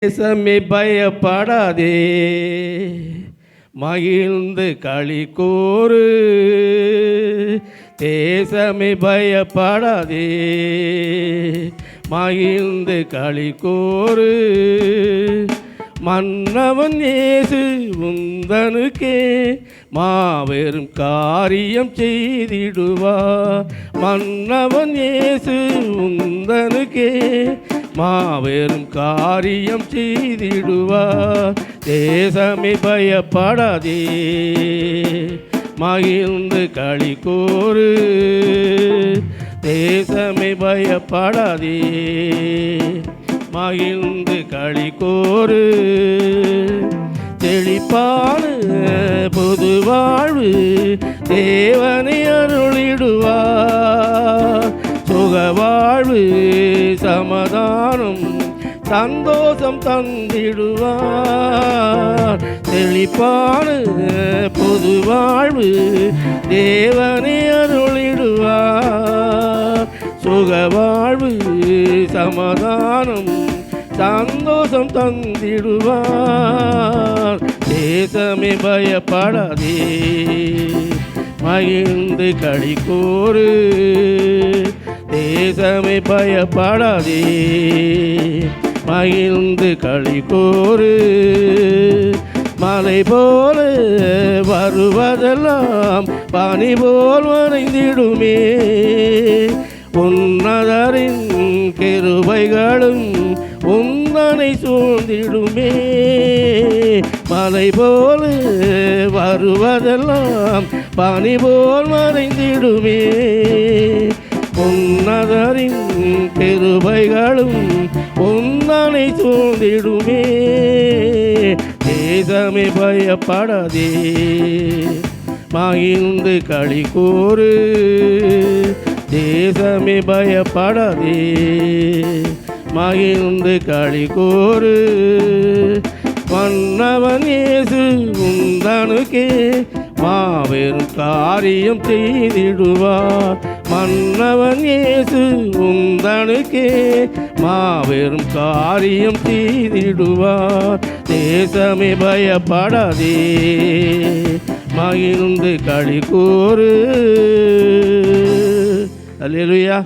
தேசமே பயப்படாதே, மகிழ்ந்து களி கூறு. தேசமே பயப்படாதே, மகிழ்ந்து களி கூறு. மன்னவன் இயேசு உந்தனுக்கே மாபெரும் காரியம் செய்திடுவார். மன்னவன் இயேசு உந்தனுக்கே மாபெரும் காரியம் செய்திடுவார். தேசமே பயப்படாதே, மகிழ்ந்து களி கூறு. தேசமே பயப்படாதே, மகிழ்ந்து களி கூறு. செழிப்பான பொது வாழ்வு தேவனை அருளிடுவார். சுக வாழ்வு சமாதானம் சந்தோஷம் தந்திடுவார். செழிப்பான பொது வாழ்வு தேவனை அருளிடுவார். சுக வாழ்வு சமாதானம் சந்தோஷம் தந்திடுவார். தேசமே பயப்படாதே, மகிழ்ந்து களி கூறு. தேசமே பயப்படாதே, மகிழ்ந்து களி கூறு. மலை போல வருவதெல்லாம் பனி போல் மறைந்திடுமே. உன்னதரின் கிருபைகளும் உந்தனை சூழ்ந்திடுமே. மலை போல வருவதெல்லாம் பனி போல் மறைந்திடுமே. உன்னதரின் கிருபைகளும் உந்தனை சூழ்ந்திடுமே. தேசமே பயப்படாதே, மகிழ்ந்து களி கூறு. தேசமே பயப்படாதே, மகிழ்ந்து களி கூறு. மன்னவன் இயேசு உந்தனுக்கே மாபெரும் காரியம் செய்திடுவார். மன்னவன் இயேசு உந்தனுக்கே மாபெரும் காரியம் செய்திடுவார். தேசமே பயப்படாதே, மகிழ்ந்து களி கூறு. அல்லேலூயா.